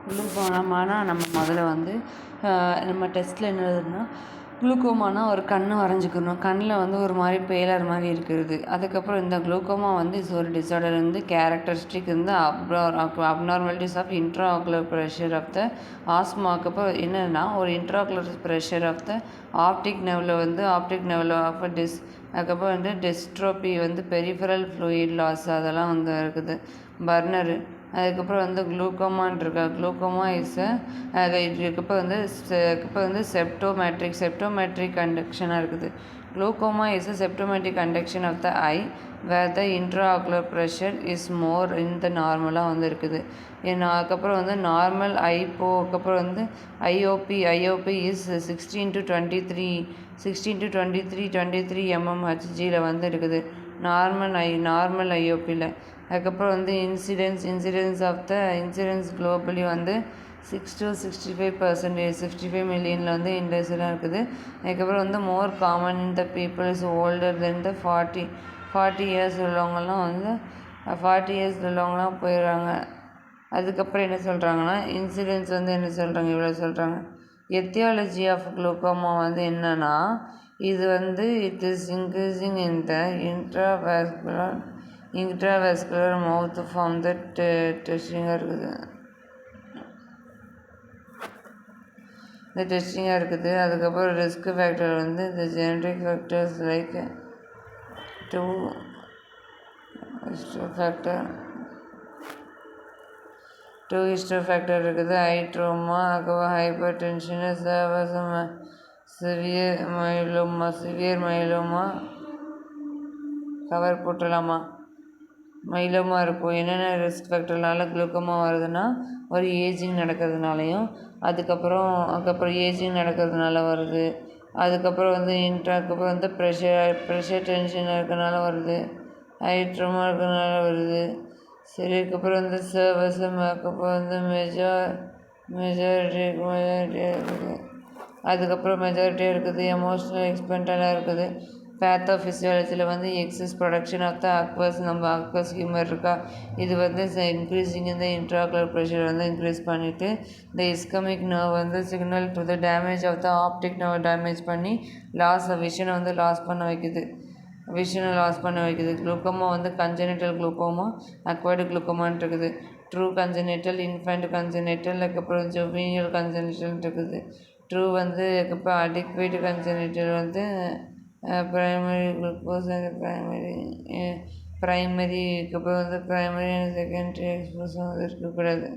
குளுக்கோமானா நம்ம முதல்ல வந்து நம்ம டெஸ்ட்டில் என்ன எழுதுனா குளுக்கோமானா ஒரு கண் வரைஞ்சிக்கணும். கண்ணில் வந்து ஒரு மாதிரி பேலர் மாதிரி இருக்கிறது. அதுக்கப்புறம் இந்த குளுக்கோமா வந்து ஒரு டிஸார்டர் வந்து கேரக்டரிஸ்டிக் வந்து abnormalities of intraocular pressure of the ஆஸ்மாக்கு. அப்போ என்னென்னா ஒரு intraocular pressure of the optic நெர்வில் ஆஃப் அதுக்கப்புறம் வந்து டெஸ்ட்ரோபி வந்து பெரிஃபரல் ஃப்ளூயிட் லாஸ் அதெல்லாம் வந்து இருக்குது. பர்னரு அதுக்கப்புறம் வந்து குளுக்கோமான் இருக்கா. குளுக்கோமா இப்போ வந்து செப்டோமெட்ரிக் கண்டக்ஷனாக இருக்குது. Glaucoma is symptomatic conduction of the eye where the intraocular pressure is more இந்த நார்மலாக வந்து இருக்குது. அதுக்கப்புறம் வந்து நார்மல் அதுக்கப்புறம் வந்து ஐஓபி இஸ் 16 to 23 mmHgயில் வந்து இருக்குது நார்மல் ஐஓபியில். அதுக்கப்புறம் வந்து இன்சிடென்ஸ் குளோபலி வந்து 6 to 65%, 65 மில்லியனில் வந்து இண்டஸ்ட்ரியலாக இருக்குது. அதுக்கப்புறம் வந்து more common in the peoples older than the 40 years உள்ளவங்கலாம் வந்து 40 இயர்ஸ் உள்ளவங்களாம் போயிடுறாங்க. அதுக்கப்புறம் என்ன சொல்கிறாங்கன்னா இன்சிடென்ஸ் வந்து என்ன சொல்கிறாங்க இவ்வளோ சொல்கிறாங்க. எத்தியாலஜி ஆஃப் குளுக்கோமா வந்து என்னன்னா இது வந்து it is increasing in the intravascular mouth form the டெஸ்டிங்காக இருக்குது. இந்த டெஸ்டிங்காக இருக்குது. அதுக்கப்புறம் ரிஸ்க் ஃபேக்டர் வந்து இந்த ஜெனடிக் ஃபேக்டர்ஸ் லைக் 2 ஃபேக்டர் இருக்குது. ட்ரோமா அதுக்கப்புறம் hypertension severe myeloma cover போட்டலாமா மைலோமா இருக்கும். என்னென்ன ரிஸ்க் ஃபேக்டர்னால குளுக்கோமா வருதுன்னா ஒரு ஏஜிங் நடக்கிறதுனாலையும் அதுக்கப்புறம் ஏஜிங் நடக்கிறதுனால வருது. அதுக்கப்புறம் வந்து அதுக்கப்புறம் வந்து ப்ரெஷர் டென்ஷன் இருக்கிறதுனால வருது. ட்ரோமா இருக்கிறதுனால வருது. சரி அதுக்கப்புறம் வந்து அதுக்கப்புறம் வந்து மெஜாரிட்டியாக இருக்குது. அதுக்கப்புறம் மெஜாரிட்டியாக இருக்குது. எமோஷ்னல் எக்ஸ்பென்டெல்லாம் இருக்குது. பேத்தோஃபிசியாலஜியில் வந்து excess production of the aqueous humour இருக்கா. இது வந்து இன்க்ரீஸிங் இந்த இன்ட்ராஆக்குலர் ப்ரெஷர் வந்து இன்க்ரீஸ் பண்ணிவிட்டு இந்த இஸ்கமிக் நர்வ் வந்து signal to the damage of the optic nerve damage பண்ணி விஷனை வந்து லாஸ் பண்ண வைக்குது. குளுக்கோமா வந்து கன்ஜெனிட்டல் குளுக்கோமா அக்வைர்டு குளுக்கோமான் இருக்குது. ட்ரூ கன்ஜெனிட்டல், இன்ஃபேண்ட் கன்ஜெனிட்டல், அதுக்கப்புறம் ஜுவீனியல் கன்ஜெனிட்டல் இருக்குது. ட்ரூ வந்து அதுக்கப்புறம் அடிக்வேட் கன்ஜெனிட்டல் வந்து ப்ரைமரி குளுக்கோஸ் ப்ரைமரி அதுக்கப்புறம் வந்து ப்ரைமரி அண்ட் செகண்டரி எக்ஸ்போஸ் வந்து இருக்கக்கூடாது.